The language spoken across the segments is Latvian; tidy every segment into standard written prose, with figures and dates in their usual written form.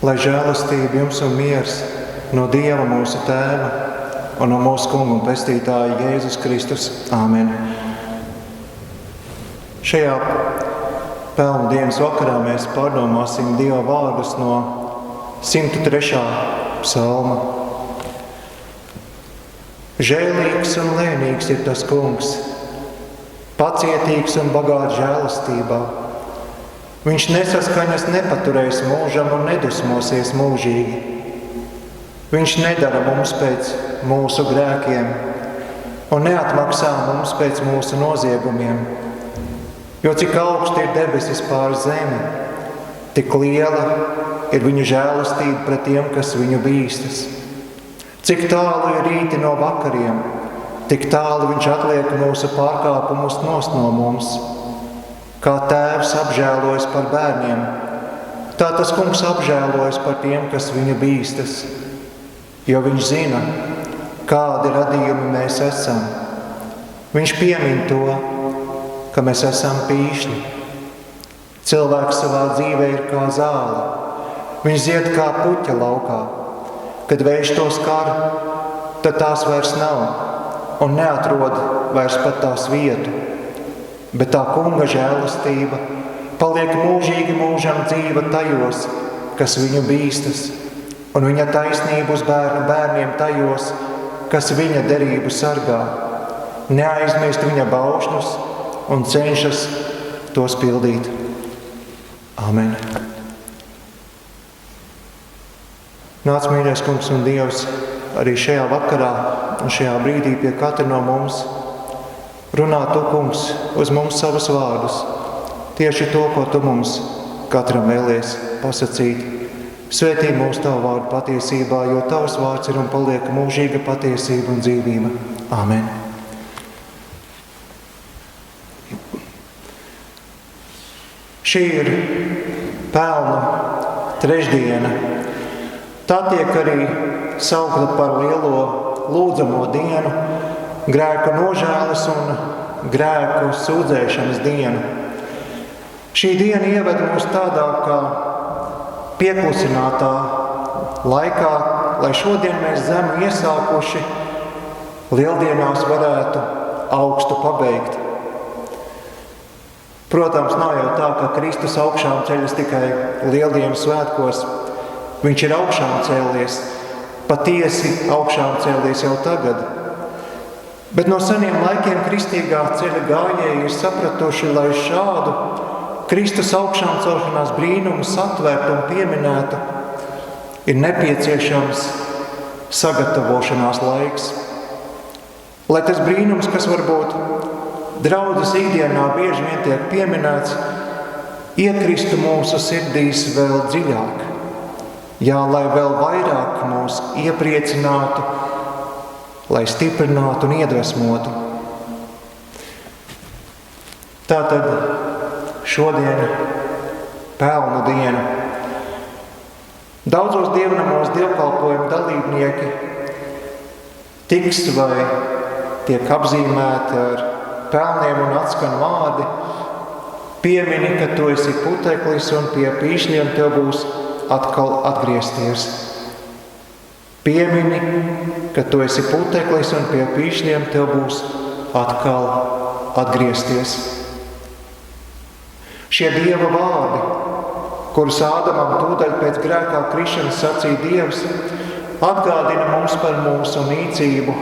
Lai žēlastība jums un miers no Dieva mūsu Tēva un no mūsu Kunga un Pestītāja Jēzus Kristus. Āmen. Šajā pelnu dienas vakarā mēs pārdomāsim Dieva vārdus no 103. psalma. Žēlīgs un lēnīgs ir tas Kungs, pacietīgs un bagāts žēlastībā. Viņš nesaskaņas nepaturēs mūžam un nedusmosies mūžīgi. Viņš nedara mums pēc mūsu grēkiem un neatmaksā mums pēc mūsu noziegumiem. Jo cik augsti ir debesis pār zemi, tik liela ir viņa žēlastība pret tiem, kas viņu bīstas. Cik tālu ir rīti no vakariem, tik tālu viņš atliek mūsu pārkāpumus nost no mums. Kā tēvs apžēlojas par bērniem, tā tas Kungs apžēlojas par tiem, kas viņu bīstas. Jo viņš zina, kādi radījumi mēs esam. Viņš piemin to, ka mēs esam pīšļi. Cilvēks savā dzīvē ir kā zāle. Viņš zied kā puķa laukā. Kad vējš to skar, tad tās vairs nav un neatrod vairs pat tās vietu. Bet tā Kunga žēlastība paliek mūžīgi mūžam dzīva tajos, kas viņu bīstas, un viņa taisnība uz bērnu bērniem tajos, kas viņa derību sargā, neaizmirst viņa baušļus un cenšas tos pildīt. Āmen. Nāc, mīļais Kungs un Dievs, arī šajā vakarā un šajā brīdī pie katra no mums. Runā Tu, Kungs, uz mums savus vārdus, tieši to, ko Tu mums katram vēlies pasacīt. Svētī mūs Tavu vārdu patiesībā, jo Tavs vārds ir un paliek mūžīga patiesība un dzīvība. Āmen. Šī ir pelnu trešdiena. Tā tiek arī saukta par lielo lūdzamo dienu, grēku nožēlas un grēku sūdzēšanas dienu. Šī diena ieved mūs tādā kā pieklusinātā laikā, lai šodien mēs zemu iesākuši lieldienās varētu augstu pabeigt. Protams, nav jau tā, ka Kristus augšām ceļas tikai lieldienu svētkos. Viņš ir augšām cēlies, patiesi augšām cēlies jau tagad. Bet no seniem laikiem kristīgā ceļa gājēji ir sapratuši, lai šādu Kristus augšām celšanās brīnumu satvērtu un pieminētu, ir nepieciešams sagatavošanās laiks. Lai tas brīnums, kas varbūt draudzes ikdienā bieži vien tiek pieminēts, iekristu mūsu sirdīs vēl dziļāk. Jā, lai vēl vairāk mūs iepriecinātu, lai stiprinātu un iedvesmotu. Tātad šodien pelnu diena. Daudzos dievnamos dievkalpojumu dalībnieki tiks vai tiek apzīmēti ar pelniem un atskan vārdi. Piemini, ka tu esi puteklis un pie pīšļiem tev būs atkal atgriezties. Piemini, ka tu esi puteklis un pie pīšļiem tev būs atkal atgriezties. Šie Dieva vārdi, kurus Ādamam tūdaļ pēc grēkā krišanas sacīja Dievs, atgādina mums par mūsu nīcību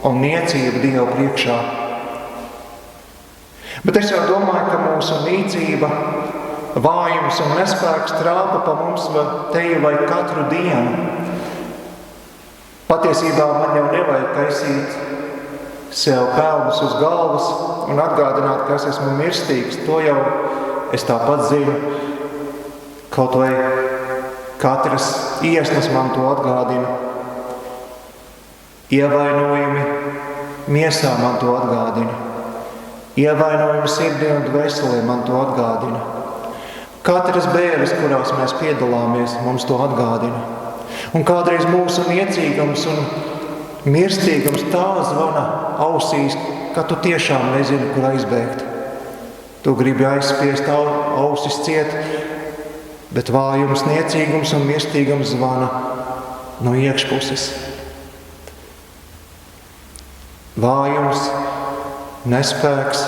un niecību Dievu priekšā. Bet es jau domāju, ka mūsu nīcība, vājums un nespēks trāpa pa mums teju vai katru dienu. Patiesībā man jau nevajag taisīt sev pelnus uz galvas un atgādināt, ka es esmu mirstīgs. To jau es tāpat zinu. Kaut vai katras iesnas man to atgādina. Ievainojumi miesā man to atgādina. Ievainojumi sirdī un dvēselē man to atgādina. Katras bēres, kurās mēs piedalāmies, mums to atgādina. Un kādreiz mūsu niecīgums un mirstīgums tā zvana ausīs, ka tu tiešām nezini, kur aizbēgt. Tu gribi aizspiest ausis ciet, bet vājums, niecīgums un mirstīgums zvana no iekšpuses. Vājums, nespēks,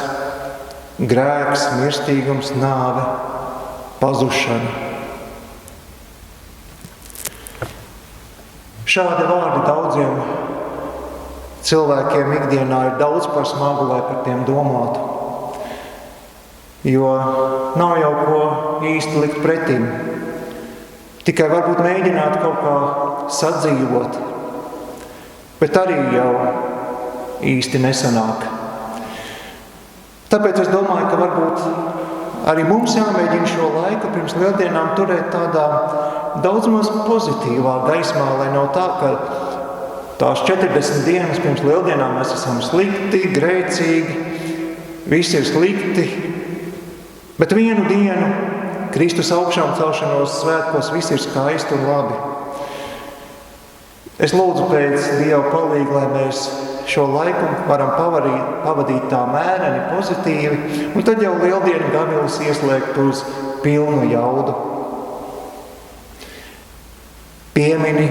grēks, mirstīgums, nāve, pazušana. Šādi vārdi daudziem cilvēkiem ikdienā ir daudz par smagu, lai par tiem domātu. Jo nav jau ko īsti likt pretim. Tikai varbūt mēģināt kaut kā sadzīvot, bet arī jau īsti nesanāk. Tāpēc es domāju, ka varbūt arī mums jāmēģina šo laiku pirms lieldienām turēt tādā daudz maz pozitīvā gaismā, lai nav tā, ka tās 40 dienas pirms lieldienām mēs esam slikti, grēcīgi, viss ir slikti, bet vienu dienu, Kristus augšām celšanos svētkos, viss ir skaisti un labi. Es lūdzu pēc Dieva palīga, lai mēs šo laiku varam pavadīt tā mēreni, pozitīvi, un tad jau lieldienu gavilis ieslēgt uz pilnu jaudu. Piemini,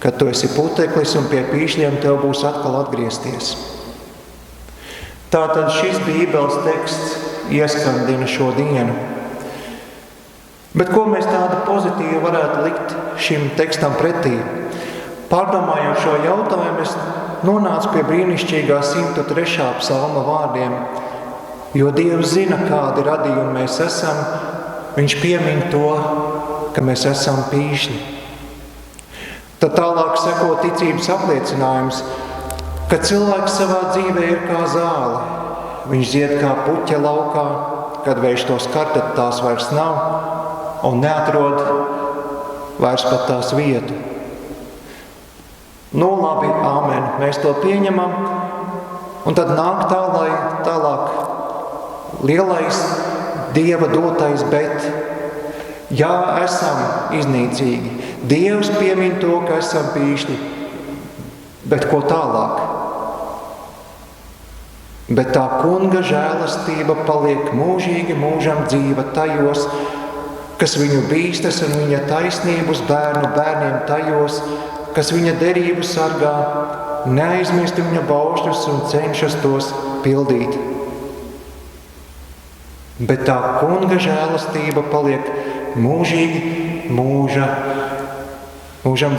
ka tu esi puteklis un pie pīšļiem tev būs atkal atgriezties. Tātad šis Bībeles teksts ieskandina šo dienu. Bet ko mēs tādu pozitīvu varētu likt šim tekstam pretī? Pārdomājot šo jautājumu, es nonācu pie brīnišķīgā 103. psalma vārdiem. Jo Dievs zina, kādi radījumi mēs esam, viņš piemin to, ka mēs esam pīšļi. Tad tālāk seko ticības apliecinājums, ka cilvēks savā dzīvē ir kā zāle. Viņš zied kā puķe laukā, kad vējš to skar, tad tās vairs nav un neatrod vairs pat tās vietu. Nu labi, āmen, mēs to pieņemam, un tad nāk tālāk lielais Dieva dotais bet. Jā, esam iznīcīgi. Dievs piemin to, ka esam pīšļi, bet ko tālāk? Bet tā kunga žēlastība paliek mūžīgi mūžam dzīva tajos, kas viņu bīstas, un viņa taisnības bērnu bērniem tajos, kas viņa derību sargā, neaizmirst viņa baušļus un cenšas tos pildīt. Bet tā kunga žēlastība paliek mūžīgi mūžam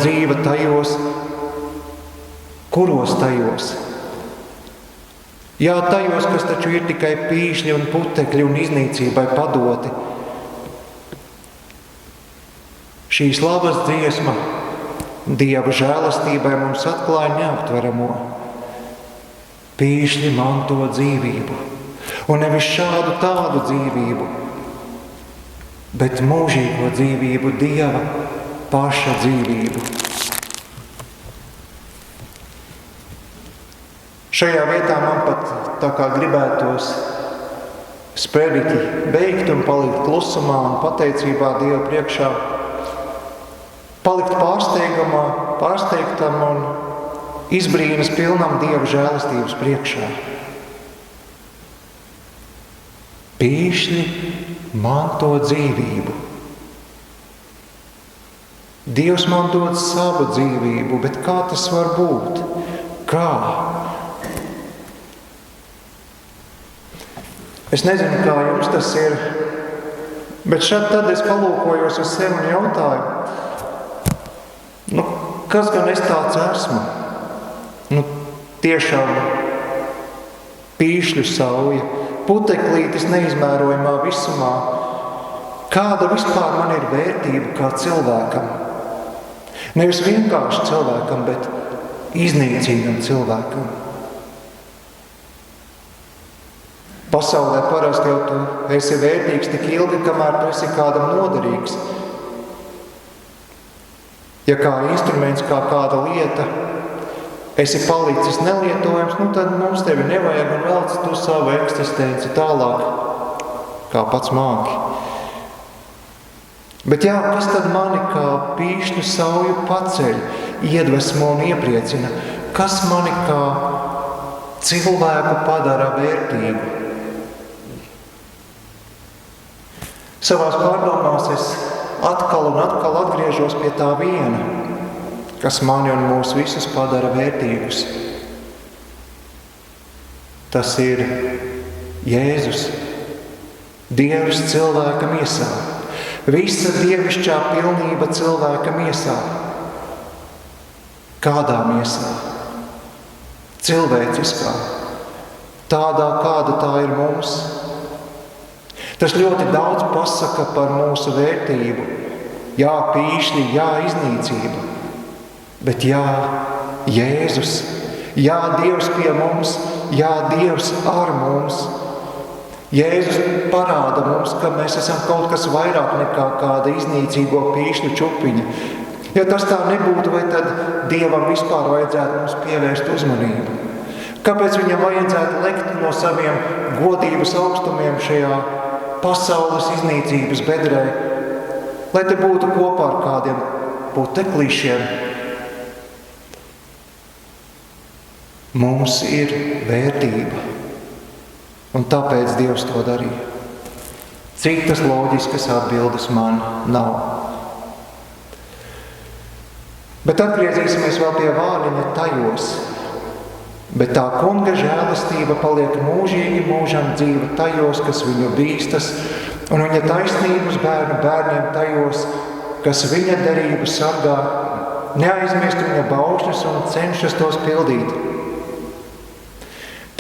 dzīva tajos, kuros tajos? Jā, tajos, kas taču ir tikai pīšļi un putekļi un iznīcībai padoti. Šī slavas dziesma Dieva žēlastībai mums atklāja neaptveramo. Pīšļi manto dzīvību, un nevis šādu tādu dzīvību, bet mūžīgo dzīvību, Dieva paša dzīvību. Šajā vietā man pat tā kā gribētos sprediķi beigt un palikt klusumā un pateicībā Dieva priekšā, palikt pārsteigtam un izbrīnas pilnam Dieva žēlastības priekšā. Pīšļi manto dzīvību. Dievs man dod savu dzīvību, bet kā tas var būt? Kā? Es nezinu, kā jums tas ir, bet šad tad es palūkojos uz sevi un jautāju, kas gan es tāds esmu? Tiešām pīšļu sauja, puteklītis neizmērojamā visumā. Kāda vispār man ir vērtība kā cilvēkam? Nevis vienkārši cilvēkam, bet iznīcīgam cilvēkam. Pasaulē parasti jau tu esi vērtīgs tik ilgi, kamēr tu esi kādam noderīgs. Ja kā instruments, kā kāda lieta, esi palicis nelietojams, tad mums tevi nevajag un velc tu savu eksistenci tālāk, kā pats māki. Bet jā, kas tad mani kā pīšļu sauju paceļ, iedvesmo un iepriecina? Kas mani kā cilvēku padara vērtīgu? Savās pārdomās es atkal un atkal atgriežos pie tā viena, kas mani un mūs visus padara vērtīgus. Tas ir Jēzus, Dievs cilvēka miesā, visa dievišķā pilnība cilvēka miesā. Kādā miesā? Cilvēciskā, tādā, kāda tā ir mums. Tas ļoti daudz pasaka par mūsu vērtību. Jā, pīšļi, jā, iznīcība. Bet jā, Jēzus, jā, Dievs pie mums, jā, Dievs ar mums. Jēzus parāda mums, ka mēs esam kaut kas vairāk nekā kāda iznīcīgo pīšļu čupiņa. Ja tas tā nebūtu, vai tad Dievam vispār vajadzētu mums pievērst uzmanību? Kāpēc viņam vajadzētu lekt no saviem godības augstumiem šajā pasaules iznīcības bedrē, lai te būtu kopā ar kādiem puteklīšiem? Mums ir vērtība, un tāpēc Dievs to darīja. Citas loģiskas atbildes man nav. Bet atgriezīsimies vēl pie vārdiņa tajos. Bet tā kunga žēlastība paliek mūžīgi mūžam dzīva tajos, kas viņu bīstas, un viņa taisnības bērnu bērniem tajos, kas viņa derību sargā, neaizmirst viņa baušļus un cenšas tos pildīt.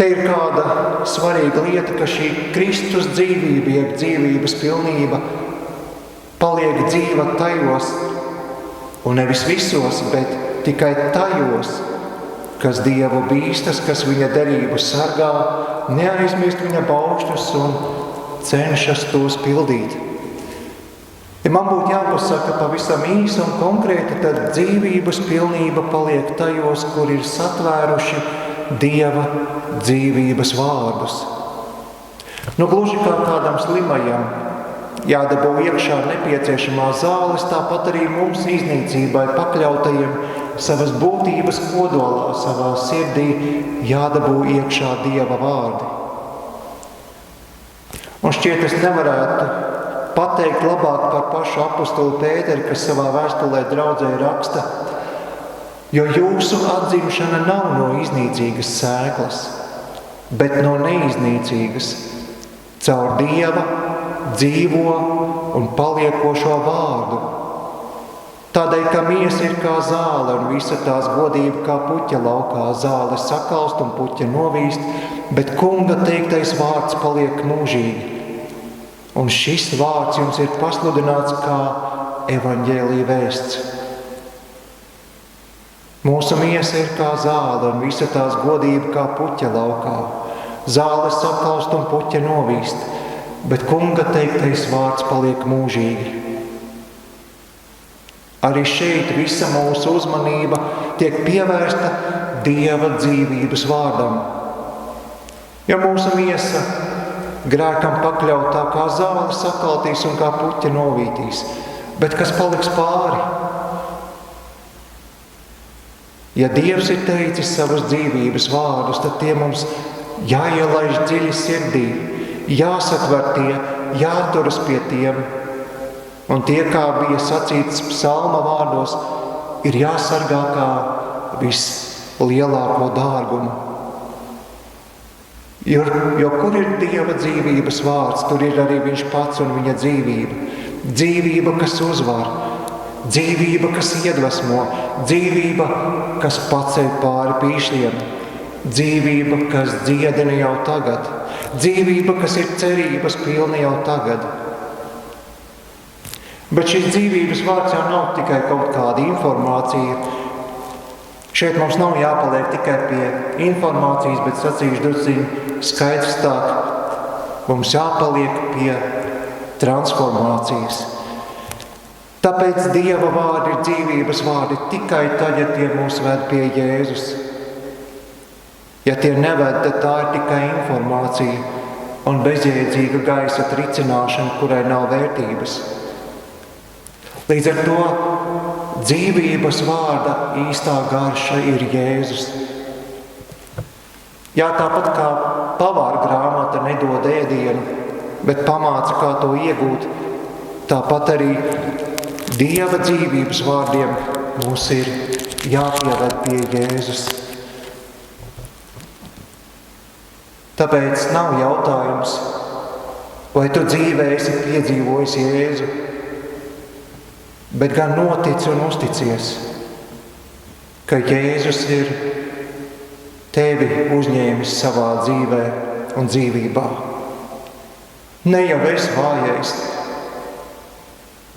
Te ir kāda svarīga lieta, ka šī Kristus dzīvība, jeb dzīvības pilnība, paliek dzīva tajos, un nevis visos, bet tikai tajos, kas Dievu bīstas, kas viņa derību sargā, neaizmirst viņa baušļus un cenšas tos pildīt. Ja man būtu jāpasaka pavisam īsi un konkrēti, tad dzīvības pilnība paliek tajos, kur ir satvēruši Dieva dzīvības vārdus. Gluži kā kādam slimajam jādabū iekšā nepieciešamā zāles, tāpat arī mums iznīcībai pakļautajiem savas būtības kodolā, savā sirdī jādabū iekšā Dieva vārdi. Un šķiet, es nevarētu pateikt labāk par pašu apostulu Pēteri, kas savā vēstulē draudzē raksta, jo jūsu atzimšana nav no iznīcīgas sēklas, bet no neiznīcīgas, caur Dieva dzīvo un paliekošo vārdu. Tādēļ, ka miesa ir kā zāle un visa tās godība kā puķa laukā, zāle sakalst un puķa novīst, bet kunga teiktais vārds paliek mūžīgi. Un šis vārds jums ir pasludināts kā evaņģēlija vēsts. Mūsu miesa ir kā zāle un visa tās godība kā puķa laukā, zāle sakalst un puķa novīst, bet kunga teiktais vārds paliek mūžīgi. Arī šeit visa mūsu uzmanība tiek pievērsta Dieva dzīvības vārdam. Ja mūsu miesa grēkam pakļautā kā zāle sakaltīs un kā puķa novītīs, bet kas paliks pāri? Ja Dievs ir teicis savas dzīvības vārdus, tad tie mums jāielaiž dziļi sirdī, jāsatver tie, jāturas pie tiem. Un tie, kā bija sacīts psalma vārdos, ir jāsargā kā vislielāko dārgumu. Jo kur ir Dieva dzīvības vārds, tur ir arī viņš pats un viņa dzīvība. Dzīvība, kas uzvar, dzīvība, kas iedvesmo, dzīvība, kas paceļ pāri pīšļiem, dzīvība, kas dziedina jau tagad, dzīvība, kas ir cerības pilna jau tagad. Bet šis dzīvības vārds jau nav tikai kaut kāda informācija. Šeit mums nav jāpaliek tikai pie informācijas, bet sacīšu drusciņ skaidrstāk. Mums jāpaliek pie transformācijas. Tāpēc Dieva vārdi ir dzīvības vārdi tikai tad, ja tie mūs ved pie Jēzus. Ja tie neved, tad tā ir tikai informācija un bezjēdzīga gaisa tricināšana, kurai nav vērtības. Līdz ar to dzīvības vārda īstā garša ir Jēzus. Jā, tāpat kā pavāra grāmata nedod ēdienu, bet pamāca, kā to iegūt, tāpat arī Dieva dzīvības vārdiem mums ir jāpieved pie Jēzus. Tāpēc nav jautājums, vai tu dzīvē esi piedzīvojis Jēzu, bet gan notic un uzticies, ka Jēzus ir tevi uzņēmis savā dzīvē un dzīvībā. Ne jau es vājais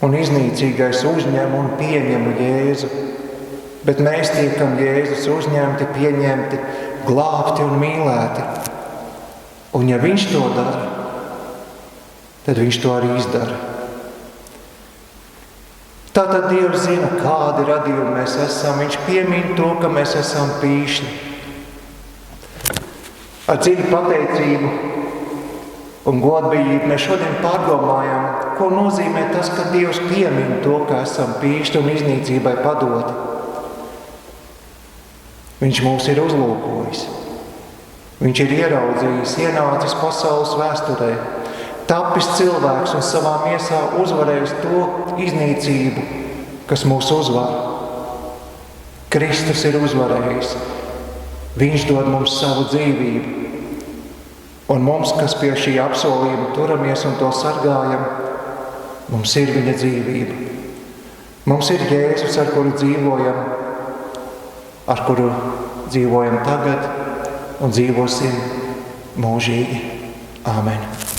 un iznīcīgais uzņem un pieņemu Jēzu, bet mēs tiekam Jēzus uzņemti, pieņemti, glābti un mīlēti. Un ja viņš to dara, tad viņš to arī izdara. Tātad Dievs zina, kādi radījumi mēs esam. Viņš piemin to, ka mēs esam pīšļi. Ar dziļu pateicību un godbijību mēs šodien pārdomājam, ko nozīmē tas, ka Dievs piemin to, ka esam pīšļi un iznīcībai padoti. Viņš mūs ir uzlūkojis. Viņš ir ieraudzījis, ienācis pasaules vēsturē, tapis cilvēks un savā miesā uzvarējis to iznīcību, kas mūs uzvar. Kristus ir uzvarējis. Viņš dod mums savu dzīvību. Un mums, kas pie šī apsolījuma turamies un to sargājam, mums ir viņa dzīvība. Mums ir Jēzus, ar kuru dzīvojam tagad un dzīvosim mūžīgi. Āmen.